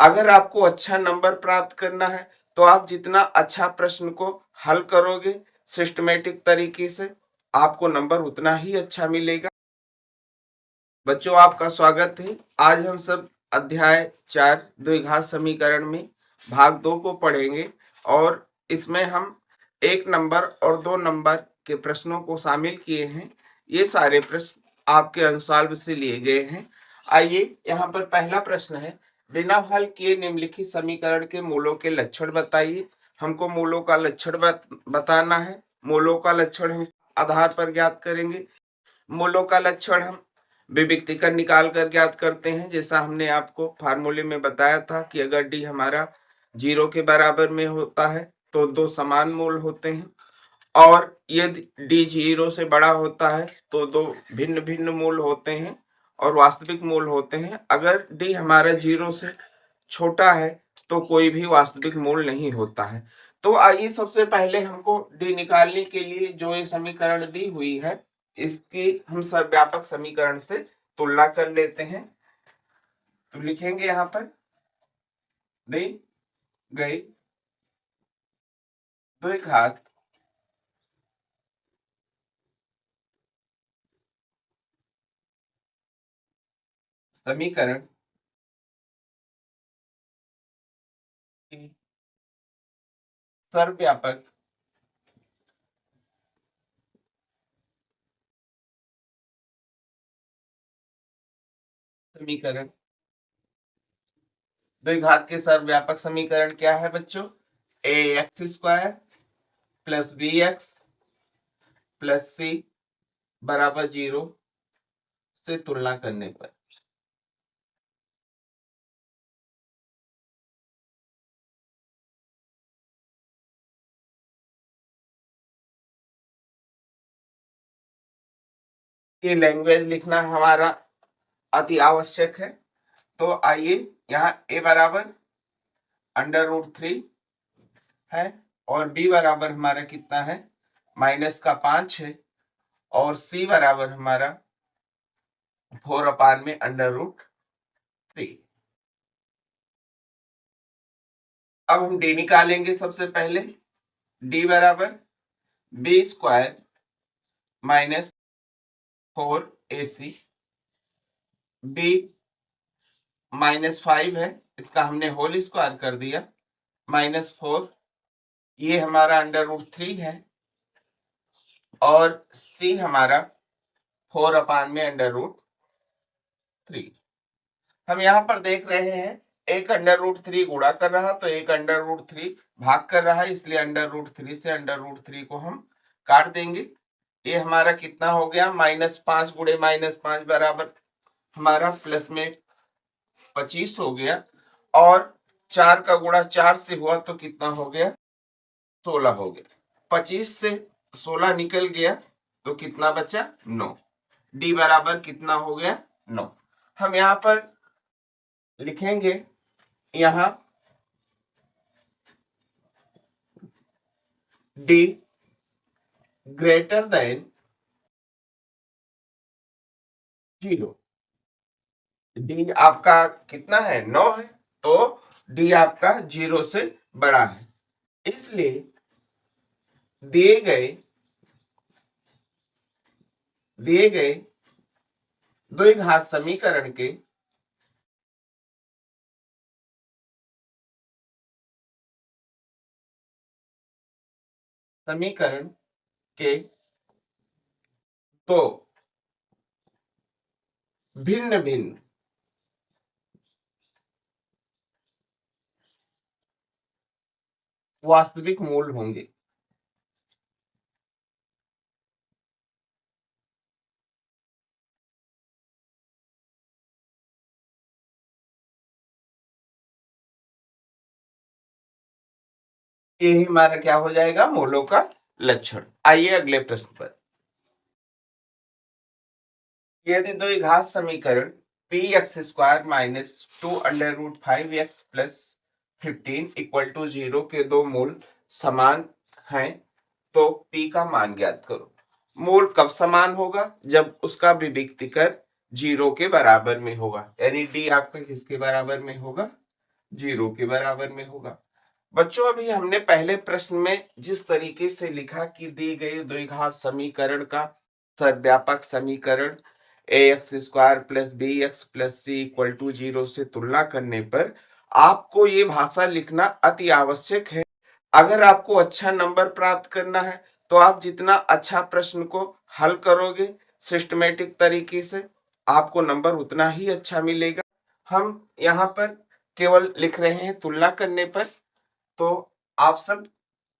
अगर आपको अच्छा नंबर प्राप्त करना है तो आप जितना अच्छा प्रश्न को हल करोगे सिस्टमेटिक तरीके से, आपको नंबर उतना ही अच्छा मिलेगा। बच्चों, आपका स्वागत है। आज हम सब अध्याय 4 द्विघात समीकरण में भाग 2 को पढ़ेंगे और इसमें हम 1 नंबर और 2 नंबर के प्रश्नों को शामिल किए हैं। ये सारे प्रश्न आपके अनुसार से लिए गए हैं। आइए, यहाँ पर पहला प्रश्न है, बिना हल किए निम्नलिखित समीकरण के मूलों के लक्षण बताइए। हमको मूलों का लक्षण बताना है। मूलों का लक्षण हम आधार पर ज्ञात करेंगे। मूलों का लक्षण हम विविक्तिकरण निकाल कर ज्ञात करते हैं, जैसा हमने आपको फार्मूले में बताया था कि अगर डी हमारा 0 के बराबर में होता है तो 2 समान मूल होते हैं, और यदि डी 0 से बड़ा होता है तो 2 भिन्न भिन्न मूल होते हैं और वास्तविक मूल होते हैं। अगर डी हमारा 0 से छोटा है तो कोई भी वास्तविक मूल नहीं होता है। तो आइए, सबसे पहले हमको डी निकालने के लिए जो ये समीकरण दी हुई है इसकी हम सर्वव्यापक समीकरण से तुलना कर लेते हैं। तो लिखेंगे यहाँ पर दी गई द्विघात समीकरण की सर्वव्यापक समीकरण। द्विघात के सर्वव्यापक समीकरण क्या है बच्चों? A x square plus b x plus c बराबर 0 से तुलना करने पर ये लैंग्वेज लिखना हमारा अति आवश्यक है। तो आइए, यहाँ ए बराबर √3 है और बी बराबर हमारा कितना है, -5 है, और सी बराबर हमारा 4/√3। अब हम डी निकालेंगे। सबसे पहले डी बराबर बी स्क्वायर -4ac, बी -5 है, इसका हमने होल स्क्वायर कर दिया, -4, ये हमारा √3 है, और सी हमारा 4/√3। हम यहाँ पर देख रहे हैं एक √3 गुणा कर रहा तो एक √3 भाग कर रहा है, इसलिए √3 से √3 को हम काट देंगे। ये हमारा कितना हो गया, -5 गुणे -5 बराबर हमारा प्लस में 25 हो गया, और 4 का गुणा 4 से हुआ तो कितना हो गया, 16 हो गया। 25 से 16 निकल गया तो कितना बचा, 9। डी बराबर कितना हो गया, 9। हम यहाँ पर लिखेंगे, यहाँ डी ग्रेटर देन 0। डी आपका कितना है, 9 है, तो डी आपका 0 से बड़ा है। इसलिए दिए गए द्विघात समीकरण के दो भिन्न भिन्न वास्तविक मूल होंगे। ये हमारा क्या हो जाएगा, मूलों का लक्षण। आइए अगले प्रश्न पर। यदि द्विघात समीकरण px स्क्वायर -2√5x प्लस 15 = 0 के दो मूल समान हैं तो p का मान ज्ञात करो। मूल कब समान होगा, जब उसका विविक्तिकर 0 के बराबर में होगा, यानी d आपका किसके बराबर में होगा, 0 के बराबर में होगा। बच्चों अभी हमने पहले प्रश्न में जिस तरीके से लिखा कि दी गई द्विघात समीकरण का सर्वव्यापक समीकरण ax square plus bx plus c equal to 0 से तुलना करने पर आपको ये भाषा लिखना अति आवश्यक है। अगर आपको अच्छा नंबर प्राप्त करना है तो आप जितना अच्छा प्रश्न को हल करोगे सिस्टमेटिक तरीके से आपको नंबर उतना ही अच्छा मिलेगा। हम यहाँ पर केवल लिख रहे हैं तुलना करने पर, तो आप सब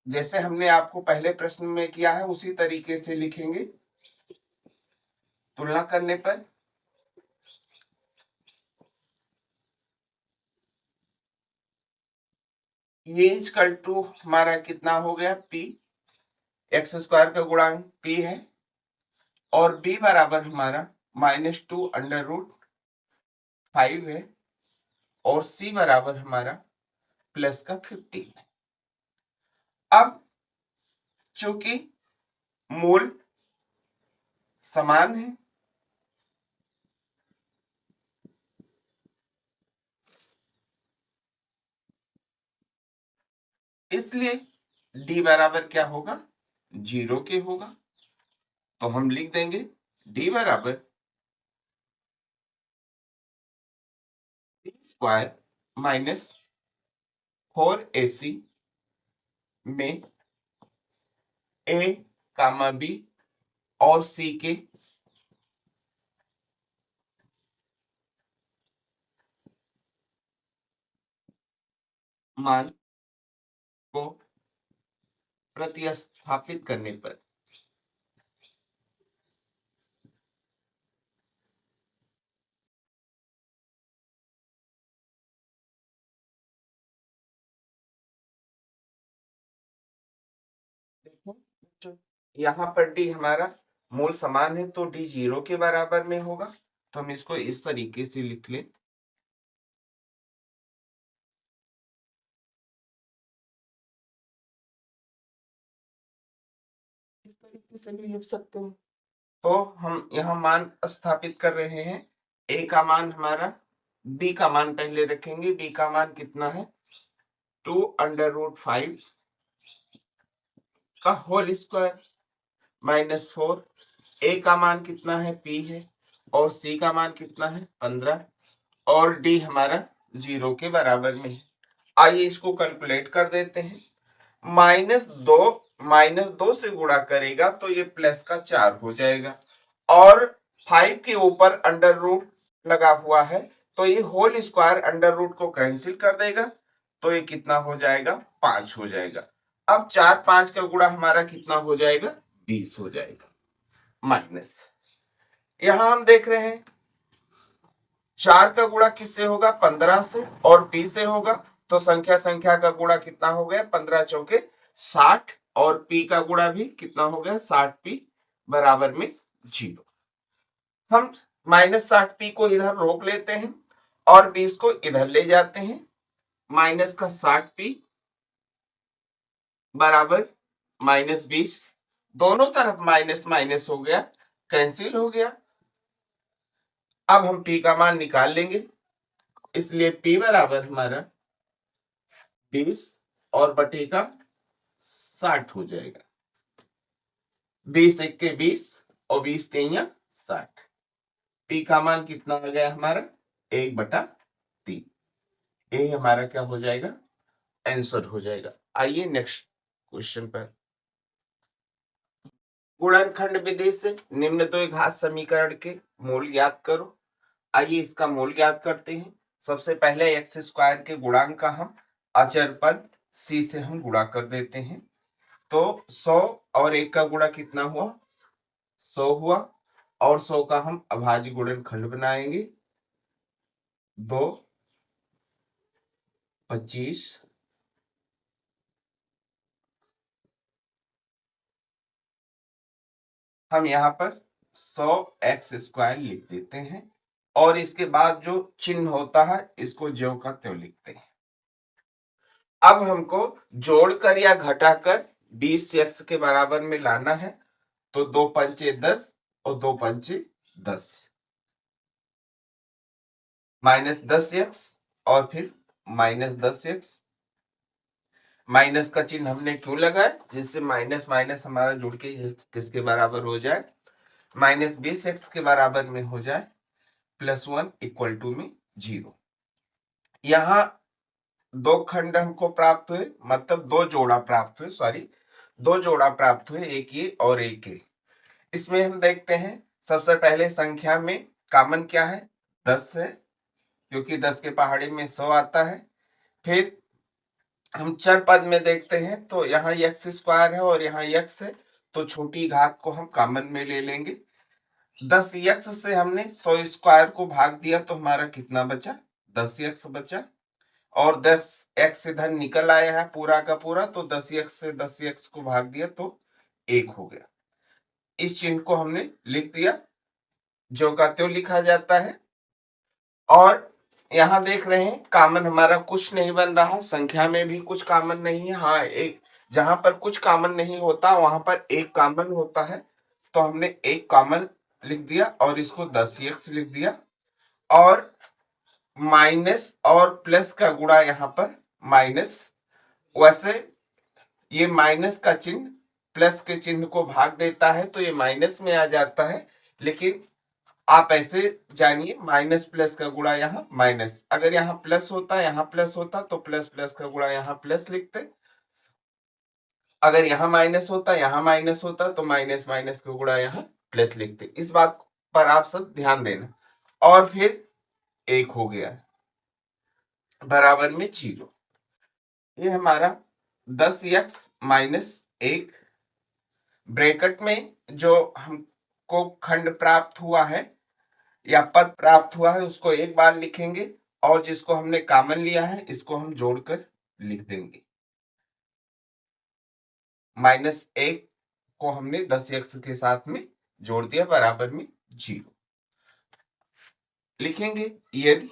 जैसे हमने आपको पहले प्रश्न में किया है उसी तरीके से लिखेंगे। तुलना करने पर ये इक्वल टू हमारा कितना हो गया p, एक्स स्क्वायर का गुणांक p है और b बराबर हमारा -2√5 है और c बराबर हमारा प्लस का 15 है। अब चूंकि मूल समान है इसलिए d बराबर क्या होगा 0 के होगा, तो हम लिख देंगे d बराबर स्क्वायर माइनस 4ac में a कामा b और c के मान को प्रतिस्थापित करने पर देखो यहाँ पर d हमारा मूल समान है तो d 0 के बराबर में होगा, तो हम इसको इस तरीके से लिख लें। इस तरीके से भी लिख सकते हैं। तो हम यहाँ मान स्थापित कर रहे हैं। a का मान हमारा, b का मान पहले रखेंगे, b का मान कितना है 2√5 का होल स्क्वायर -4, a का मान कितना है p है और c का मान कितना है 15 और d हमारा 0 के बराबर में है। आइए इसको कैलकुलेट कर देते हैं। -2 से गुणा करेगा तो ये प्लस का 4 हो जाएगा और 5 के ऊपर अंडर रूट लगा हुआ है तो ये होल स्क्वायर अंडर रूट को कैंसिल कर देगा, तो ये कितना हो जाएगा 5 हो जाएगा। अब 4 5 का गुणा हमारा कितना हो जाएगा 20 हो जाएगा। माइनस यहां हम देख रहे हैं 4 का गुणा किससे होगा 15 से और p से होगा, तो संख्या संख्या का गुणा कितना हो गया 15 चौके 60 और p का गुणा भी कितना हो गया 60p बराबर में 0। हम -60p को इधर रोक लेते हैं और 20 को इधर ले जाते हैं। माइनस का 60p बराबर -20, दोनों तरफ माइनस माइनस हो गया, कैंसिल हो गया। अब हम p का मान निकाल लेंगे, इसलिए p बराबर हमारा 20 और बटे का 60 हो जाएगा। 20 1 20 और 20 3 60। p का मान कितना आ गया हमारा 1/3। ये हमारा क्या हो जाएगा आंसर हो जाएगा। आइए नेक्स्ट क्वेश्चन पर। गुणनखंड विधि से निम्न द्विघात समीकरण के मूल ज्ञात करो। आइए इसका मूल ज्ञात करते हैं। सबसे पहले एक्स स्क्वायर के गुणांक का हम अचर पद c से हम गुणा कर देते हैं, तो 100 और 1 का गुणा कितना हुआ 100 हुआ और 100 का हम अभाज्य गुणनखंड बनाएंगे 2 25 हम यहाँ पर 100x स्क्वायर लिख देते हैं और इसके बाद जो चिन्ह होता है इसको ज्यों का त्यों लिखते हैं। अब हमको जोड़कर या घटाकर 20x के बराबर में लाना है, तो 2 पंचे 10 और 2 पंचे 10 -10x और फिर माइनस 10x, माइनस का चिन्ह हमने क्यों लगाया, जिससे माइनस माइनस हमारा जुड़ के किसके बराबर हो जाए, माइनस 20x के बराबर में हो जाए, +1 इक्वल टू में 0। यहाँ दो खंड हमको प्राप्त हुए, मतलब दो जोड़ा प्राप्त हुए, दो जोड़ा प्राप्त हुए, एक ये और एक ये। इसमें हम देखते हैं सबसे पहले संख्या में कॉमन क्या है, 10 है, क्योंकि 10 के पहाड़े में 100 आता है। फिर हम चर पद में देखते हैं तो यहाँ x स्क्वायर है और यहाँ x है, तो छोटी घात को हम कॉमन में ले लेंगे। 10x से हमने 100 स्क्वायर को भाग दिया तो हमारा कितना बचा, 10x बचा, और 10x इधर निकल आया है पूरा का पूरा, तो 10x से 10x को भाग दिया तो 1 हो गया। इस चिन्ह को हमने लिख दिया, जो का त्यों लिखा जाता है। और यहाँ देख रहे हैं कॉमन हमारा कुछ नहीं बन रहा, संख्या में भी कुछ कॉमन नहीं है। हाँ, एक जहां पर कुछ कॉमन नहीं होता वहां पर एक कॉमन होता है, तो हमने एक कॉमन लिख दिया और इसको 10x लिख दिया। और माइनस और प्लस का गुणा यहाँ पर माइनस, वैसे ये माइनस का चिन्ह प्लस के चिन्ह को भाग देता है तो ये माइनस में आ जाता है, लेकिन आप ऐसे जानिए माइनस प्लस का गुणा यहाँ माइनस, अगर यहाँ प्लस होता यहाँ प्लस होता तो प्लस प्लस का गुणा यहाँ प्लस लिखते, अगर यहाँ माइनस होता तो माइनस माइनस का गुणा यहाँ प्लस लिखते। इस बात पर आप सब ध्यान देना। और फिर 1 हो गया बराबर में 0। ये हमारा 10x माइनस 1 ब्रैकेट में जो हमको खंड प्राप्त हुआ है या पद प्राप्त हुआ है उसको एक बार लिखेंगे, और जिसको हमने कॉमन लिया है इसको हम जोड़कर लिख देंगे। -1 को हमने 10x के साथ में जोड़ दिया बराबर में 0। लिखेंगे यदि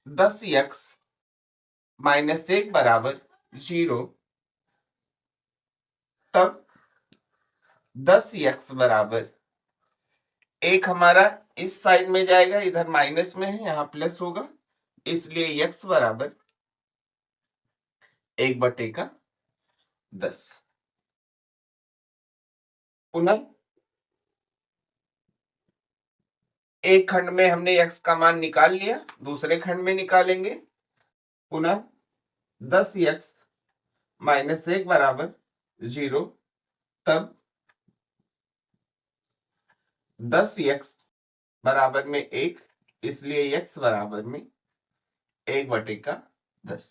10x -1 बराबर 0, तब 10x बराबर 1 हमारा इस साइड में जाएगा, इधर माइनस में है, यहाँ प्लस होगा, इसलिए x बराबर 1/10। पुनः एक खंड में हमने x का मान निकाल लिया, दूसरे खंड में निकालेंगे। पुनः 10x -1 बराबर 0, तब 10x बराबर में 1, इसलिए x बराबर में 1/10।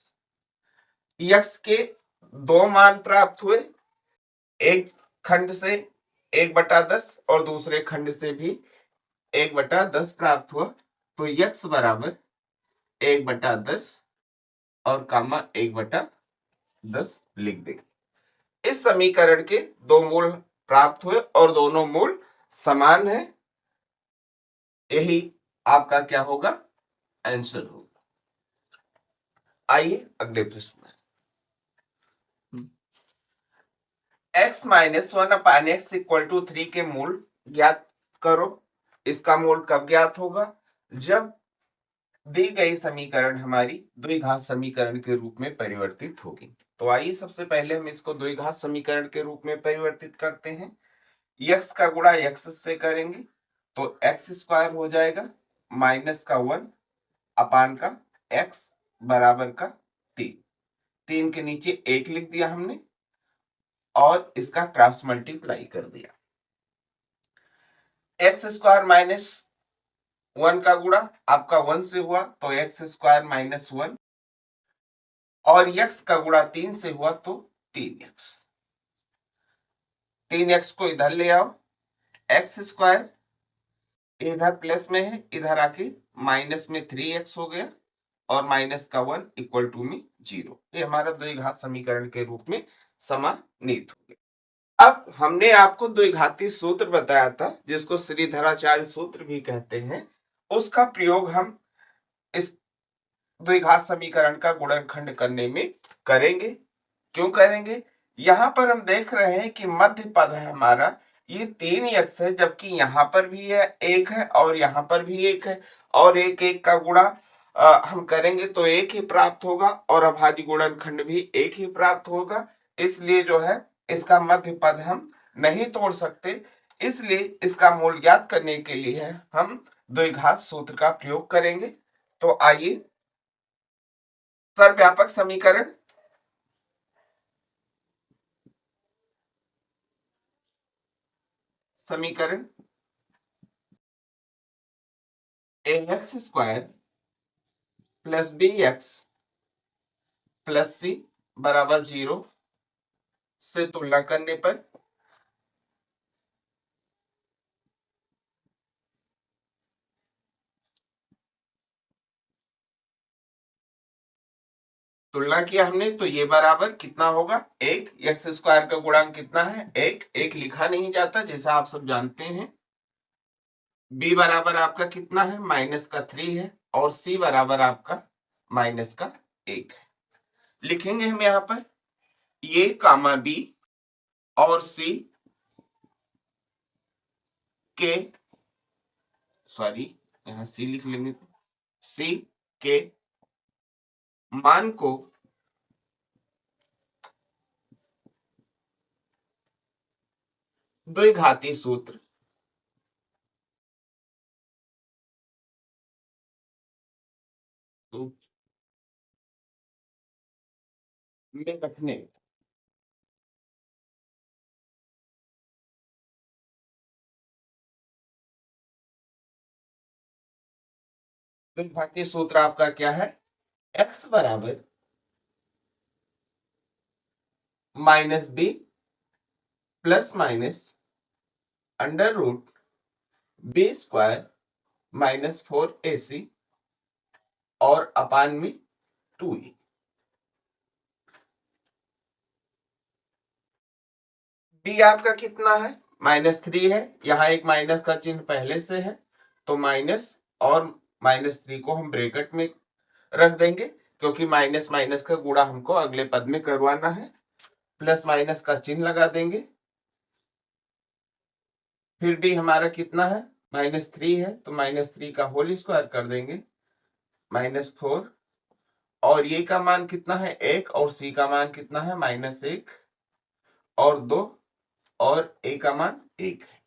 x के दो मान प्राप्त हुए, एक खंड से 1/10 और दूसरे खंड से भी 1/10 प्राप्त हुआ, तो x बराबर 1/10 और कामा 1/10 लिख देंगे। इस समीकरण के दो मूल प्राप्त हुए और दोनों मूल समान है, यही आपका क्या होगा, आंसर होगा। आइए अगले प्रश्न में, x - 1/x = 3 के मूल ज्ञात करो। इसका मूल कब ज्ञात होगा, जब दी गई समीकरण हमारी द्विघात समीकरण के रूप में परिवर्तित होगी। तो आइए सबसे पहले हम इसको द्विघात समीकरण के रूप में परिवर्तित करते हैं। x का गुणा x से करेंगे तो x² हो जाएगा, माइनस का 1 अपान का x बराबर का 3 के नीचे 1 लिख दिया हमने और इसका क्रॉस मल्टीप्लाई कर दिया। x² - 1 का गुणा आपका 1 से हुआ तो x² - 1, और x का गुणा 3 से हुआ तो 3x। 3x को इधर ले आओ, x² इधर प्लस में है, इधर आके माइनस में 3x हो गया और माइनस का 1 इक्वल टू में 0। ये हमारा द्विघात समीकरण के रूप में समानीत हो गया। अब हमने आपको द्विघाती सूत्र बताया था, जिसको श्रीधराचार्य सूत्र भी कहते हैं, उसका प्रयोग हम इस द्विघात समीकरण का गुणनखंड करने में करेंगे। क्यों करेंगे, यहाँ पर हम देख रहे हैं कि मध्य पद है हमारा, ये 3x है, जबकि यहाँ पर भी है 1 है और यहाँ पर भी 1 है, और 1 1 का गुणा हम करेंगे तो एक ही प्राप्त होगा और अभाज्य गुणनखंड भी एक ही प्राप्त होगा। इसलिए जो है इसका मध्य पद हम नहीं तोड़ सकते। इसलिए इसका मूल ज्ञात करने के लिए हम द्विघात सूत्र का प्रयोग करेंगे। तो आइए, सर्वव्यापक समीकरण ax square plus bx plus c बराबर 0 से तुलना करने पर तुलना किया हमने तो ये बराबर कितना होगा, एक। एक्स स्क्वायर का गुणांक कितना है, एक लिखा नहीं जाता जैसा आप सब जानते हैं। b बराबर आपका कितना है, -3 है और c बराबर आपका -1 है। लिखेंगे हम यहाँ पर ये कामा b और c के, सॉरी यहाँ c लिख लेंगे, c के मान को द्विघाती सूत्र में रखने, द्विघाती सूत्र आपका क्या है, x बराबर -b plus minus under root b square -4ac और अपान में 2e। b आपका कितना है, -3 है, यहाँ एक माइनस का चिन्ह पहले से है तो माइनस और -3 को हम ब्रैकेट में रख देंगे क्योंकि माइनस माइनस का गुणा हमको अगले पद में करवाना है। प्लस माइनस का चिन्ह लगा देंगे। फिर भी हमारा कितना है, -3 है तो -3 का होल स्क्वायर कर देंगे, -4 और ये का मान कितना है 1 और c का मान कितना है -1 और 2 और a का मान 1 है।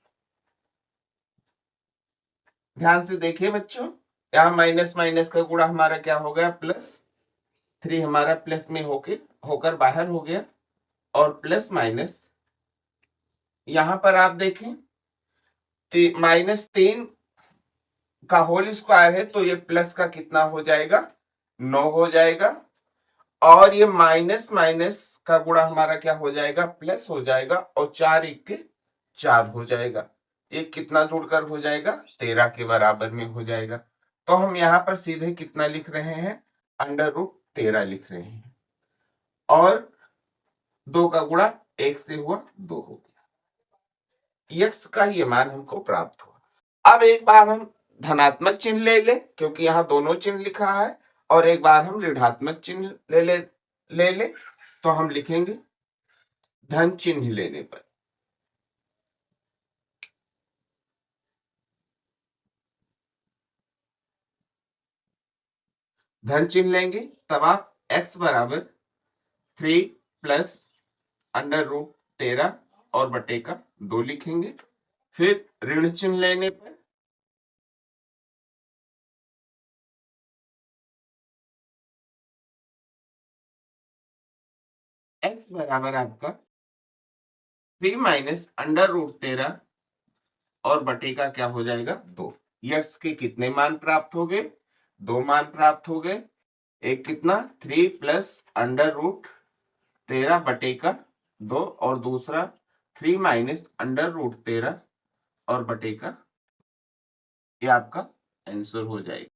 ध्यान से देखिए बच्चों, यहाँ माइनस माइनस का गुणा हमारा क्या हो गया, +3 हमारा प्लस में होकर बाहर हो गया और प्लस माइनस यहां पर आप देखें -3 का होल स्क्वायर है तो ये प्लस का कितना हो जाएगा, 9 हो जाएगा और ये माइनस माइनस का गुणा हमारा क्या हो जाएगा, प्लस हो जाएगा और 4 1 के 4 हो जाएगा। ये कितना जुड़कर हो जाएगा, 13 के बराबर में हो जाएगा। तो हम यहाँ पर सीधे कितना लिख रहे हैं, √13 लिख रहे हैं और 2 का गुणा 1 से हुआ 2 हो गया। x का ये मान हमको प्राप्त हुआ। अब एक बार हम धनात्मक चिन्ह ले ले क्योंकि यहाँ दोनों चिन्ह लिखा है और एक बार हम ऋणात्मक चिन्ह ले ले तो हम लिखेंगे धन चिन्ह लेने पर धन चिन्ह लेंगे तब आप x बराबर 3 प्लस √13 और बटे का 2 लिखेंगे। फिर ऋण चिन्ह लेने पर x बराबर आपका 3 माइनस √13 और बटे का क्या हो जाएगा 2। x के कितने मान प्राप्त हो गए, 2 मान प्राप्त हो गए। एक कितना 3 प्लस √13 बटे का 2 और दूसरा 3 माइनस √13 और बटे का, ये आपका आंसर हो जाएगा।